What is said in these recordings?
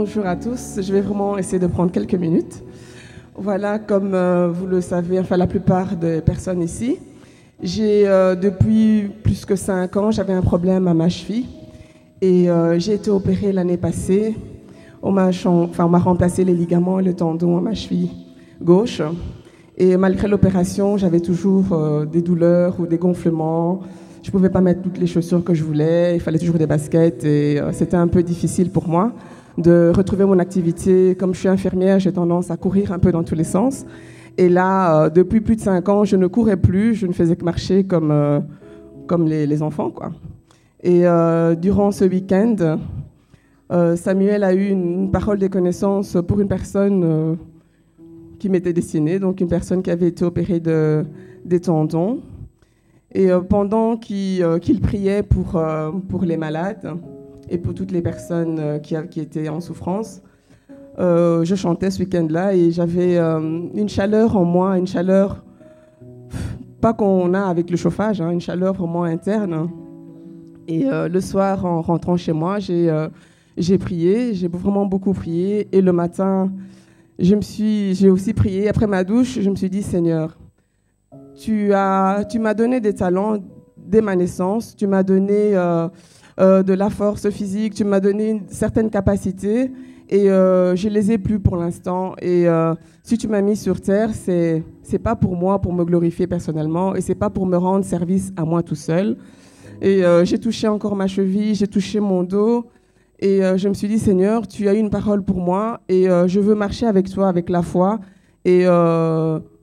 Bonjour à tous, je vais vraiment essayer de prendre quelques minutes. Voilà, comme vous le savez, enfin la plupart des personnes ici, j'ai depuis plus que 5 ans, j'avais un problème à ma cheville et j'ai été opérée l'année passée. On m'a remplacé les ligaments et le tendon à ma cheville gauche. Et malgré l'opération, j'avais toujours des douleurs ou des gonflements. Je ne pouvais pas mettre toutes les chaussures que je voulais, il fallait toujours des baskets et c'était un peu difficile pour moi de retrouver mon activité. Comme je suis infirmière, j'ai tendance à courir un peu dans tous les sens. Et là, depuis plus de 5 ans, je ne courais plus, je ne faisais que marcher comme les enfants, quoi. Et durant ce week-end, Samuel a eu une parole de connaissance pour une personne qui m'était destinée, donc une personne qui avait été opérée des tendons. Et pendant qu'il priait pour les malades et pour toutes les personnes qui étaient en souffrance, je chantais ce week-end-là et j'avais une chaleur en moi, une chaleur, pas qu'on a avec le chauffage, hein, une chaleur vraiment interne. Et le soir, en rentrant chez moi, j'ai prié, j'ai vraiment beaucoup prié. Et le matin, j'ai aussi prié. Après ma douche, je me suis dit, Seigneur, tu m'as donné des talents dès ma naissance, tu m'as donné de la force physique, tu m'as donné une certaine capacité et je ne les ai plus pour l'instant. Et si tu m'as mis sur terre, c'est pas pour moi, pour me glorifier personnellement et c'est pas pour me rendre service à moi tout seul. Et j'ai touché encore ma cheville, j'ai touché mon dos et je me suis dit, Seigneur, tu as une parole pour moi et je veux marcher avec toi, avec la foi. Et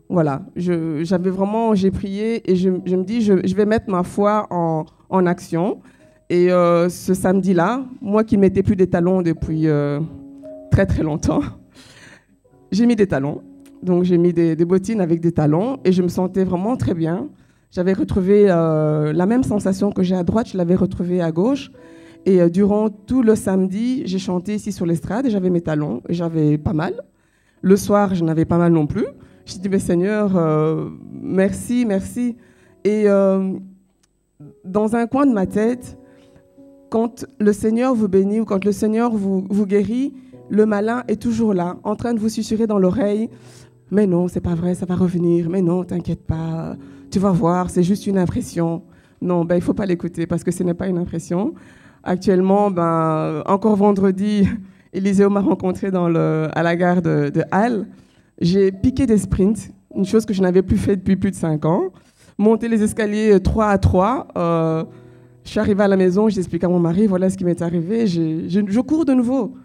voilà, j'ai prié et je me dis, je vais mettre ma foi en action. Et ce samedi-là, moi qui ne mettais plus des talons depuis très très longtemps, j'ai mis des talons. Donc j'ai mis des bottines avec des talons et je me sentais vraiment très bien. J'avais retrouvé la même sensation que j'ai à droite, je l'avais retrouvée à gauche. Et durant tout le samedi, j'ai chanté ici sur l'estrade et j'avais mes talons et j'avais pas mal. Le soir, je n'avais pas mal non plus. Je dis, mais Seigneur, merci, merci. Et dans un coin de ma tête, quand le Seigneur vous bénit ou quand le Seigneur vous guérit, le malin est toujours là, en train de vous susurrer dans l'oreille. Mais non, c'est pas vrai, ça va revenir. Mais non, t'inquiète pas, tu vas voir, c'est juste une impression. Non, il faut pas l'écouter parce que ce n'est pas une impression. Actuellement, encore vendredi, Élisée m'a rencontré à la gare de Halle. J'ai piqué des sprints, une chose que je n'avais plus fait depuis plus de 5 ans. Monter les escaliers 3 à 3. Je suis arrivée à la maison, j'ai expliqué à mon mari, voilà ce qui m'est arrivé. Je cours de nouveau.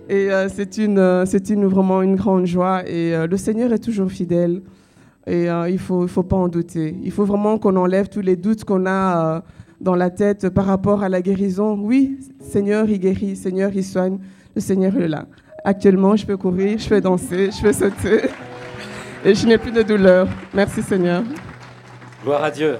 Et c'est vraiment une grande joie. Et le Seigneur est toujours fidèle. Et il faut pas en douter. Il faut vraiment qu'on enlève tous les doutes qu'on a dans la tête par rapport à la guérison. Oui, Seigneur, il guérit. Seigneur, il soigne. Le Seigneur est là. Actuellement, je peux courir, je peux danser, je peux sauter et je n'ai plus de douleur. Merci Seigneur. Gloire à Dieu.